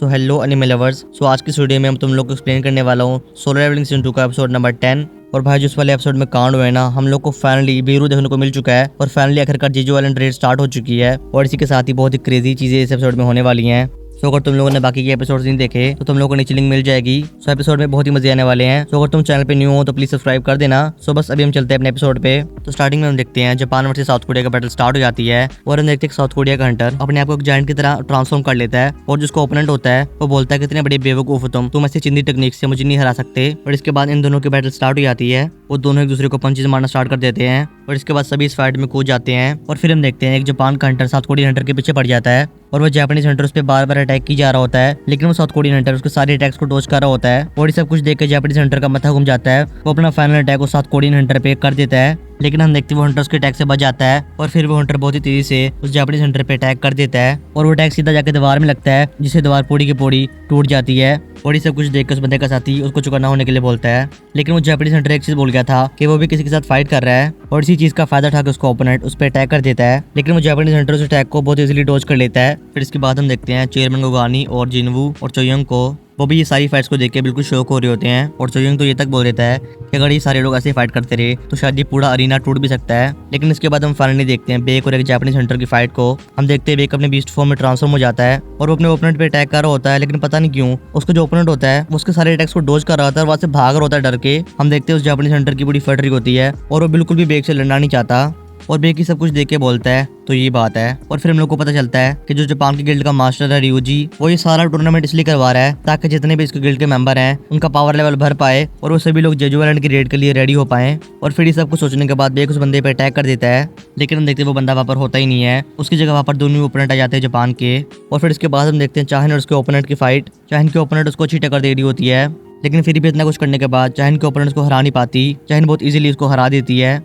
सो hello anime lovers. So आज की इस वीडियो में हम तुम लोग को एक्सप्लेन करने वाला हूँ सोलो लेवलिंग सीजन 2 का एपिसोड नंबर 10। और भाई जिस वाले एपिसोड में कांड हुआ है ना, हम लोग को फाइनली बीरू देखने को मिल चुका है और फाइनली आखिरकार जीजू आइलैंड रेड स्टार्ट हो चुकी है। और इसी के साथ ही बहुत ही क्रेजी चीजें इस एपिसोड में होने वाली हैं। सो अगर तुम लोगों ने बाकी के एपिसोड नहीं देखे तो तुम लोगों को नीचे लिंक मिल जाएगी। सो एपिसोड में बहुत ही मजे आने वाले हैं। सो अगर तुम चैनल पे न्यू हो तो प्लीज सब्सक्राइब कर देना। सो बस अभी हम चलते हैं अपने एपिसोड पे। तो स्टार्टिंग में हम देखते हैं जापान वर्सेस साउथ कोरिया का बैटल स्टार्ट हो जाती है और हम देखते हैं साउथ कोरिया का हंटर अपने आप को एक जायंट की तरह ट्रांसफॉर्म कर लेता है और जिसको ओपोनेंट होता है वो बोलता है कितने बड़े बेवकूफ हो तुम ऐसी चिंदी टेक्निक से मुझे नहीं हरा सकते। और इसके बाद इन दोनों की बैटल स्टार्ट हो जाती है। वो दोनों एक दूसरे को पंचेस मारना स्टार्ट कर देते हैं और इसके बाद सभी इस फाइट में कूद जाते हैं। और फिर हम देखते हैं एक जापान का हंटर साउथ कोरियन हंटर के पीछे पड़ जाता है और वो जापानीज हंटर उस पर बार बार अटैक की जा रहा होता है, लेकिन वो साउथ कोरियन हंटर उसके सारे अटैक्स को डॉज कर रहा होता है। और ये सब कुछ देख के जापानीज हंटर का माथा घूम जाता है। वो अपना फाइनल अटैक वो साउथ कोरियन हंटर पे कर देता है, लेकिन हम देखते हैं वो हंटर उसके अटैक से बच जाता है। और फिर वो हंटर बहुत ही तेजी से उस जापानीज हंटर पे अटैक कर देता है और वो अटैक सीधा जाके दीवार में लगता है, जिससे दीवार पूरी की पूरी टूट जाती है। और ये सब कुछ देख कर उस बंदे का साथी उसको चुकन्ना होने के लिए बोलता है, लेकिन वो जापानीज हंटर एक चीज बोल गया था कि वो भी किसी के साथ फाइट कर रहा है और इसी चीज का फायदा उठा के उसका ओपोनेंट उस पर अटैक कर देता है। लेकिन वो जापानीज हंटर उस अटैक को बहुत इजीली डॉज कर लेता है। फिर इसके बाद हम देखते हैं चेयरमैन गोगानी और जिनवू और चोयोंग को, वो भी ये सारी फाइट्स को देख के बिल्कुल शौक हो रहे होते हैं। और चोयोंग तो ये तक बोल देता है कि अगर ये सारे लोग ऐसे फाइट करते रहे तो शायद ये पूरा अरीना टूट भी सकता है। लेकिन इसके बाद हम फाइनली देखते हैं बेक और एक जापानीज हंटर की फाइट को। हम देखते हैं बेक अपने बीस्ट फॉर्म में ट्रांसफॉर्म हो जाता है और वो अपने ओपोनेंट पे अटैक कर रहा होता है, लेकिन पता नहीं क्यों उसका जो ओपोनेंट होता है वो उसके सारे अटैक्स को डॉज कर रहा होता है और वहां से भाग रहा होता है डर के। हम देखते हैं उस जापानीज हंटर की बड़ी फट रही होती है और वो बिल्कुल भी बेक से लड़ना नहीं चाहता और बेक ही सब कुछ देख के बोलता है तो ये बात है। और फिर हम लोग को पता चलता है कि जो जापान की गिल्ड का मास्टर है रियूजी, वो ये सारा टूर्नामेंट इसलिए करवा रहा है ताकि जितने भी इसके गिल्ड के मेंबर हैं उनका पावर लेवल भर पाए और वो सभी लोग जेजू आइलैंड की रेड के लिए रेडी हो पाए। और फिर ये सब कुछ सोचने के बाद बेक उस बंदे पे अटैक कर देता है, लेकिन हम देखते हैं वो बंदा वहाँ पर होता ही नहीं है। उसकी जगह वहाँ पर दोनों ओपोनेंट आ जाते हैं जापान के। और फिर इसके बाद हम देखते हैं चाहिन और उसके ओपोनेंट की फाइट। चाहिन के ओपोनेंट उसको अच्छी टक्कर दे रही होती है, लेकिन फिर भी इतना कुछ करने के बाद चाहिन के ओपोनेंट उसको हरा नहीं पाती। चाहिन बहुत इजीली उसको हरा देती है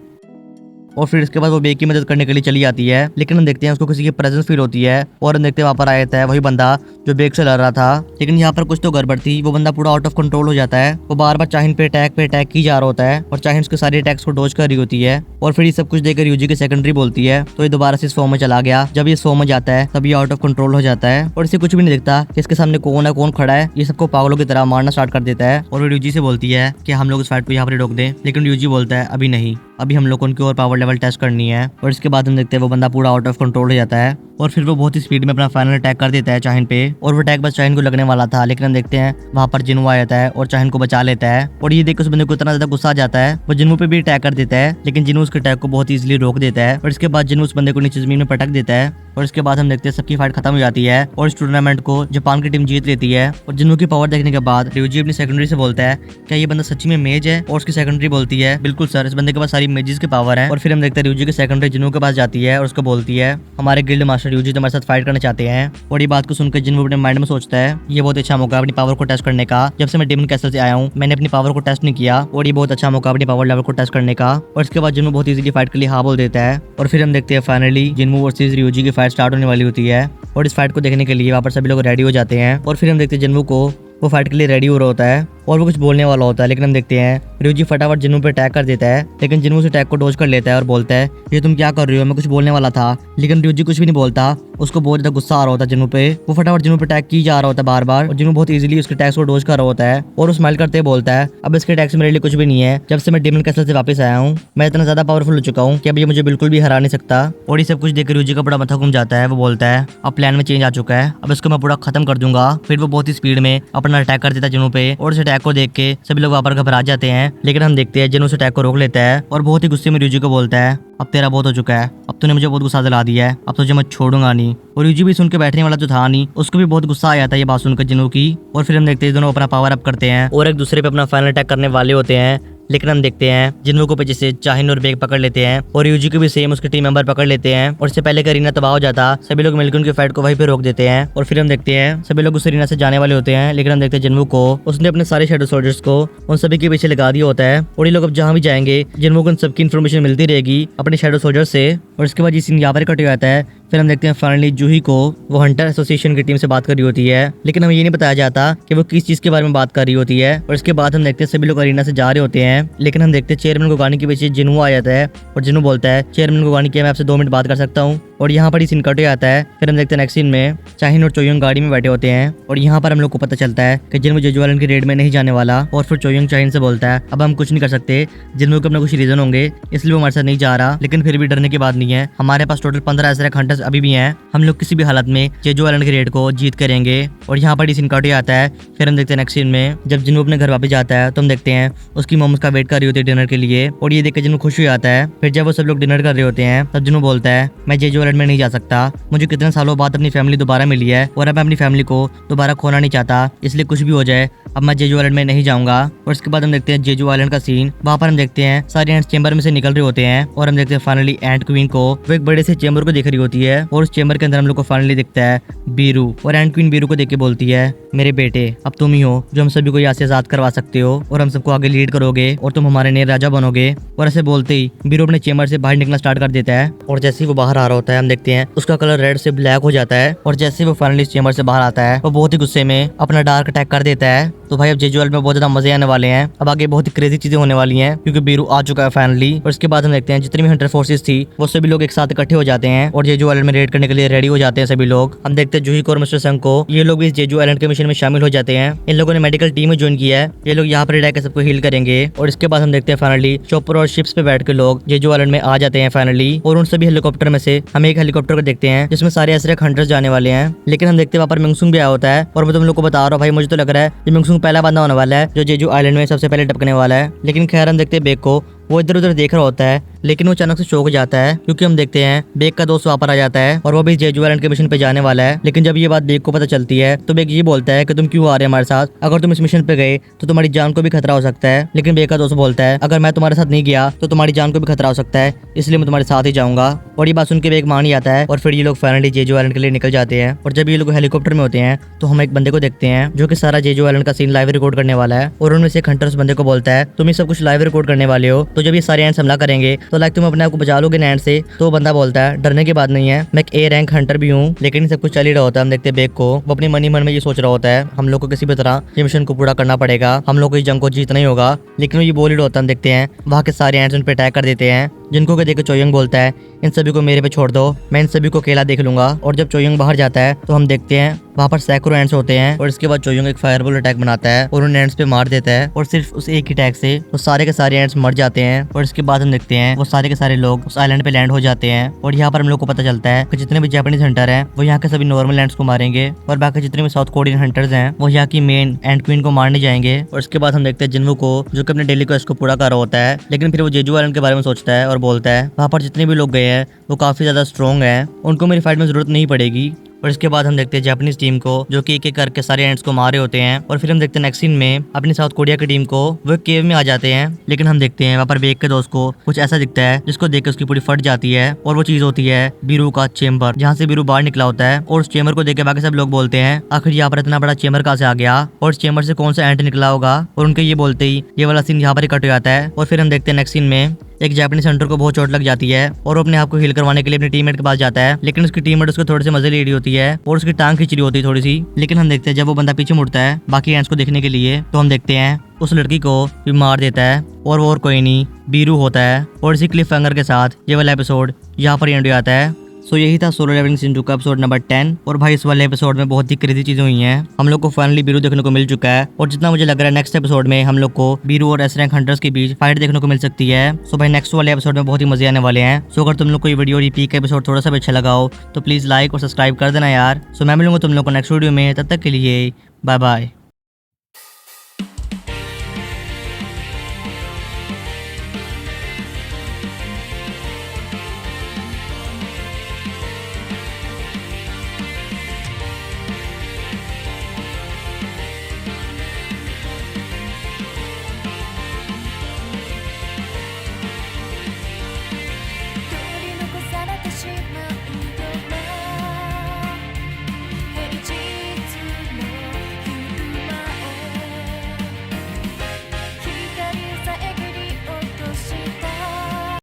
और फिर इसके बाद वो बेक की मदद करने के लिए चली जाती है, लेकिन हम देखते हैं उसको किसी की प्रेजेंस फील होती है और हम देखते हैं वहाँ पर आया था वही बंदा जो बेक से लड़ रहा था। लेकिन यहाँ पर कुछ तो गड़बड़ थी, वो बंदा पूरा आउट ऑफ कंट्रोल हो जाता है। वो बार बार चाहिन पे अटैक की जा रहा होता है और चाहिन उसके सारे अटैक्स को डॉज कर रही होती है। और फिर ये सब कुछ देखकर यूजी की सेकेंडरी बोलती है तो ये दोबारा से इस फॉर्म में चला गया। जब ये इस फॉर्म में जाता है तब ये आउट ऑफ कंट्रोल हो जाता है और इसे कुछ भी नहीं दिखता कि इसके सामने कौन है कौन खड़ा है। ये सबको पागलों की तरह मारना स्टार्ट कर देता है और वो यूजी से बोलती है कि हम लोग इस फाइट को यहाँ पर रोक दें, लेकिन यूजी बोलता है अभी नहीं, अभी हम लोग उनकी और पावर लेवल टेस्ट करनी है। और इसके बाद हम देखते हैं वो बंदा पूरा आउट ऑफ कंट्रोल हो जाता है और फिर वो बहुत ही स्पीड में अपना फाइनल अटैक कर देता है चाहिन पे। और वो अटैक बस चाहिन को लगने वाला था, लेकिन हम देखते हैं वहाँ पर जिनवू आ जाता है और चाहिन को बचा लेता है। और ये देख उस बंदे को इतना ज्यादा गुस्सा आ जाता है, वो जिनवू पे भी अटैक कर देता है, लेकिन जिनवू उसके अटैक को बहुत इजीली रोक देता है। और इसके बाद जिनवू उस बंदे को नीचे जमीन में पटक देता है और इसके बाद हम देखते हैं सबकी फाइट खत्म हो जाती है और इस टूर्नामेंट को जापान की टीम जीत लेती है। और जिनवू की पावर देखने के बाद रियूजी अपनी सेकेंडरी से बोलता है क्या ये बंदा सच्ची में मेज है, और उसकी सेकेंडरी बोलती है बिल्कुल सर, इस बंदे के पास सारी मेजेस की पावर है। और फिर हम देखते हैं रियूजी की सेकेंडरी जिनवू के पास जाती है और उसको बोलती है हमारे गिल्ड मास्टर रियूजी तुम्हारे साथ फाइट करना चाहते हैं। और ये बात को सुनकर जिनवू अपने माइंड में सोचता है ये बहुत अच्छा मौका अपनी पावर को टेस्ट करने का। जब से मैं डेमन कैसल से आया हूँ मैंने अपनी पावर को टेस्ट नहीं किया और ये बहुत अच्छा मौका अपनी पावर लेवल को टेस्ट करने का। और इसके बाद जिनवू बहुत इजीली फाइट के लिए हाँ बोल देता है। और फिर हम देखते हैं फाइनली जिनवू वर्सेस रियूजी की फाइट स्टार्ट होने वाली होती है और इस फाइट को देखने के लिए वहाँ पर सभी लोग रेडी हो जाते हैं। और फिर हम देखते हैं जिनवू को वो फाइट के लिए रेडी हो रहा होता है और वो कुछ बोलने वाला होता है, लेकिन हम देखते हैं रियूजी फटाफट जिनवू पे अटैक कर देता है, लेकिन जिनवू उस अटैक को डॉज कर लेता है और बोलता है ये तुम क्या कर रही हो, मैं कुछ बोलने वाला था। लेकिन रियूजी कुछ भी नहीं बोलता, उसको बहुत ज्यादा गुस्सा आ रहा होता है जिनवू पे। वो फटाफट जिनवू पे अटैक की जा रहा होता है बार बार और जिनवू बहुत इजीली उसके अटैक्स को डॉज कर रहा होता है और वो स्माइल करते बोलता है अब इसके अटैक्स मेरे लिए कुछ भी नहीं है, जब से मैं डेमन कैसल से वापस आया हूँ मैं इतना ज्यादा पावरफुल हो चुका हूँ कि अब ये मुझे बिल्कुल भी हरा नहीं सकता। और ये सब कुछ देखकर रियूजी का बड़ा माथा घूम जाता है। वो बोलता है अब प्लान में चेंज आ चुका है, अब इसको मैं पूरा खत्म कर दूंगा। फिर वो बहुत ही स्पीड में अपना अटैक कर देता है जिनवू पे और उस अटैक को देख के सभी लोग वहाँ पर घबरा जाते हैं। लेकिन हम देखते हैं जिनवू उस अटैक को रोक लेता है और बहुत ही गुस्से में रियूजी को बोलता है अब तेरा बहुत हो चुका है, अब तूने मुझे बहुत गुस्सा दिला दिया है, अब तुझे मैं छोड़ूंगा नहीं। और रियूजी भी सुन के बैठने वाला जो था नहीं, उसको भी बहुत गुस्सा आया था ये बात सुनकर जिनवू की। और फिर हम देखते हैं दोनों अपना पावर अप करते हैं और एक दूसरे पे अपना फाइनल अटैक करने वाले होते हैं। लेकिन हम देखते हैं जिनवू को पीछे से चाहिन और बेक पकड़ लेते हैं और रियूजी को भी सेम उसके टीम मेंबर पकड़ लेते हैं। और इससे पहले अरीना तबाह हो जाता सभी लोग मिलकर उनकी फाइट को वहीं पे रोक देते हैं। और फिर हम देखते हैं सभी लोग उस अरीना से जाने वाले होते हैं, लेकिन हम देखते हैं जिनवू को उसने अपने सारे शैडो सोल्जर्स को उन सभी के पीछे लगा दिया होता है और ये लोग अब जहाँ भी जाएंगे जिनवू को उन सबकी इन्फॉर्मेशन मिलती रहेगी अपने शैडो सोल्जर से। और इसके बाद ये सीन यहाँ पर कट हो जाता है। फिर हम देखते हैं फाइनली जूही को वो हंटर एसोसिएशन की टीम से बात कर रही होती है, लेकिन हमें ये नहीं बताया जाता कि वो किस चीज के बारे में बात कर रही होती है। और इसके बाद हम देखते हैं सभी लोग अरीना से जा रहे होते हैं, लेकिन हम देखते हैं चेयरमैन गोगानी के पीछे जिनवू आ जाता है और जिनवू बोलता है चेयरमैन गोगानी क्या मैं आपसे 2 मिनट बात कर सकता हूँ। और यहाँ पर ही सीन कट हो जाता है। फिर हम देखते हैं नेक्स्ट सीन में शाहीन और चोयोंग गाड़ी में बैठे होते हैं और यहाँ पर हम लोग को पता चलता है कि जिन्हों जेजू आइलैंड की रेड में नहीं जाने वाला। और फिर चोयोंग शाहीन से बोलता है अब हम कुछ नहीं कर सकते, जिनमें अपने कुछ रीजन होंगे इसलिए वो हमारे साथ नहीं जा रहा, लेकिन फिर भी डरने की बात नहीं है, हमारे पास टोटल 15 एसरेक हंटर्स अभी भी हैं, हम लोग किसी भी हालत में जेजू आइलैंड की रेड को जीत करेंगे। और यहाँ पर सीन कट हो जाता है। फिर हम देखते हैं नेक्स्ट सीन में जब जिन्हों अपने घर वापस जाता है तो हम देखते हैं उसकी मॉम उसका वेट कर रही होती है डिनर के लिए और ये देख के जिन्हों खुश हो जाता है। फिर जब वो सब लोग डिनर कर रहे होते हैं तब जिन्हों बोलता है मैं जेजू आइलैंड में नहीं जा सकता, मुझे कितने सालों बाद अपनी फैमिली दोबारा मिली है और अब मैं अपनी फैमिली को दोबारा खोना नहीं चाहता, इसलिए कुछ भी हो जाए अब मैं जेजू आइलैंड में नहीं जाऊंगा। और इसके बाद हम देखते हैं जेजू आइलैंड का सीन। वहाँ पर हम देखते हैं सारे एंट्स चेंबर में से निकल रहे होते हैं और हम देखते हैं फाइनली एंट क्वीन को, वो एक बड़े से चेंबर को देख रही होती है और उस चेंबर के अंदर हम लोग को फाइनली दिखता है बीरू। और एंट क्वीन बीरू को देख के बोलती है मेरे बेटे अब तुम ही हो जो हम सभी को यहाँ से आजाद करवा सकते हो और हम सबको आगे लीड करोगे और तुम हमारे नए राजा बनोगे। और ऐसे बोलते ही बीरू अपने चेंबर से बाहर निकलना स्टार्ट कर देता है और जैसे ही वो बाहर आ रहा होता है हम देखते हैं उसका कलर रेड से ब्लैक हो जाता है और जैसे ही वो फाइनली चेंबर से बाहर आता है वो बहुत ही गुस्से में अपना डार्क अटैक कर देता है। तो भाई अब जेजू आइलैंड में बहुत ज्यादा मजे आने वाले हैं, अब आगे बहुत ही क्रेजी चीजें होने वाली हैं क्योंकि बीरू आ चुका है फाइनली। और इसके बाद हम देखते हैं जितनी भी हंटर फोर्सेस थी वो सभी लोग एक साथ इकट्ठे हो जाते हैं और जेजू आइलैंड में रेड करने के लिए रेडी हो जाते हैं सभी लोग। हम देखते हैं जूही को और मिस्टर संग को, ये लोग भी इस जेजू आइलैंड के मिशन में शामिल हो जाते हैं। इन लोगों ने मेडिकल टीम में ज्वाइन किया है, ये लोग यहाँ पर रह के सबको हील करेंगे। और इसके बाद हम देखते हैं फाइनली चॉपर और शिप्स पे बैठ के लोग जेजू आइलैंड में आ जाते हैं फाइनली। और उन सभी हेलीकॉप्टर में से हम एक हेलीकॉप्टर को देखते हैं जिसमें सारे एसरेक हंटर्स जाने वाले हैं, लेकिन हम देखते हैं वहाँ पर मिंगसुंग भी आया होता है। और मैं तुम लोग को बता रहा हूँ भाई मुझे तो लग रहा है ये मिंगसुंग पहला बंदा होने वाला है जो जेजू आइलैंड में सबसे पहले टपकने वाला है। लेकिन खैर हम देखते हैं बेक को, वो इधर उधर देख रहा होता है लेकिन वो अचानक से चौंक हो जाता है क्योंकि हम देखते हैं बेक का दोस्त वहाँ पर आ जाता है और वो भी जेजू आइलैंड के मिशन पे जाने वाला है। लेकिन जब ये बात बेक को पता चलती है तो बेक ये बोलता है कि तुम क्यों आ रहे हो हमारे साथ, अगर तुम इस मिशन पे गए तो तुम्हारी जान को भी खतरा हो सकता है। लेकिन बेक का दोस्त बोलता है अगर मैं तुम्हारे साथ नहीं गया तो तुम्हारी जान को भी खतरा हो सकता है, इसलिए मैं तुम्हारे साथ ही जाऊंगा। और ये बात सुन के बेक मान ही आता है और फिर ये लोग फाइनली जेजू आइलैंड के लिए निकल जाते हैं। और जब ये लोग हेलीकॉप्टर में होते हैं तो हम एक बंदे को देखते हैं जो कि सारा जेजू आइलैंड का सीन लाइव रिकॉर्ड करने वाला है। और उनमें से एक हंटर उस बंदे को बोलता है तुम ये सब कुछ लाइव रिकॉर्ड करने वाले हो, तो जब ये सारे एंड्स हमला करेंगे तो लाइक तुम अपने आप को बचा लोगे एंड से। तो बंदा बोलता है डरने की बात नहीं है, मैं एक ए रैंक हंटर भी हूँ। लेकिन सब कुछ चल ही रहा होता है। हम देखते हैं बेक को, वो अपनी मन में ये सोच रहा होता है हम लोग को किसी भी तरह ये मिशन को पूरा करना पड़ेगा, हम लोग को इस जंग को जीतना ही होगा। लेकिन वो ये बोल ही रहा होता है। हम देखते हैं वहाँ के सारे एंड्स उन पे अटैक कर देते हैं, जिनको के देख चोयोंग बोलता है इन सभी को मेरे पे छोड़ दो, मैं इन सभी को अकेला देख लूंगा। और जब चोयोंग बाहर जाता है तो हम देखते हैं वहाँ पर सैकड़ों एंड्स होते हैं। और इसके बाद चोयोंग एक फायरबॉल अटैक बनाता है और उन एंड्स पे मार देता है और सिर्फ उस एक ही अटैक से वो सारे के सारे एंड्स मर जाते हैं। और इसके बाद हम देखते हैं वो सारे के सारे लोग उस आइलैंड पे लैंड हो जाते हैं। और यहाँ पर हम लोग को पता चलता है कि जितने भी जापानीज हंटर हैं वो यहाँ के सभी नॉर्मल एंड्स को मारेंगे और बाकी जितने भी साउथ कोरियन हंटर्स हैं वो यहाँ की मेन एंड क्वीन को मारने जाएंगे। और इसके बाद हम देखते हैं जिन्वू को जो कि अपने डेली क्वेस्ट को पूरा कर रहा होता है, लेकिन फिर वो जेजू आइलैंड के बारे में सोचता है और बोलता है वहाँ पर जितने भी लोग गए हैं वो काफी ज्यादा स्ट्रॉन्ग हैं, उनको मेरी फाइट में जरूरत नहीं पड़ेगी। और इसके बाद हम देखते हैं जापानीज टीम को जो कि एक एक करके सारे एंड्स को मारे होते हैं। और फिर हम देखते हैं नेक्स्ट सीन में अपनी साउथ कोरिया की टीम को, वो केव में आ जाते हैं। लेकिन हम देखते हैं वहाँ पर बेक के दोस्त को कुछ ऐसा दिखता है जिसको देख के उसकी पूरी फट जाती है और वो चीज होती है बीरू का चेम्बर, जहाँ से बीरू बाहर निकला होता है। और उस चेम्बर को देख के बाकी सब लोग बोलते हैं आखिर यहाँ पर इतना बड़ा चेम्बर कहाँ से आ गया और इस चेम्बर से कौन सा एंड निकला होगा। और उनके ये बोलते ही ये वाला सीन यहाँ पर ही कट हो जाता है। और फिर हम देखते हैं नेक्स्ट सीन में एक जापानीज हंटर को बहुत चोट लग जाती है और वो अपने आप को हील करवाने के लिए अपने टीममेट के पास जाता है। लेकिन उसकी टीममेट उसको थोड़े से मजे ले रही होती है और उसकी टांग खींच रही होती है थोड़ी सी। लेकिन हम देखते हैं जब वो बंदा पीछे मुड़ता है बाकी एंड्स को देखने के लिए तो हम देखते हैं उस लड़की को भी मार देता है और वो और कोई नहीं बीरू होता है। और इसी क्लिफ हैंगर के साथ ये वाला एपिसोड यहाँ पर एंड हो जाता है। सो यही था सोलो लेवलिंग सीजन 2 का एपिसोड नंबर 10। और भाई इस वाले एपिसोड में बहुत ही क्रेजी चीजें हुई हैं, हम लोग को फाइनली बीरू देखने को मिल चुका है। और जितना मुझे लग रहा है नेक्स्ट एपिसोड में हम लोग को बीरू और एस रैंक हंटर्स के बीच फाइट देखने को मिल सकती है। सो भाई नेक्स्ट वाले एपिसोड में बहुत ही मजे आने वाले हैं। सो अगर तुम लोग को ये वीडियो और पीक एपिसोड थोड़ा सा भी अच्छा लगा हो तो प्लीज लाइक और सब्सक्राइब कर देना यार। सो मैं मिलूंगा तुम लोग को नेक्स्ट वीडियो में, तब तक के लिए बाय बाय।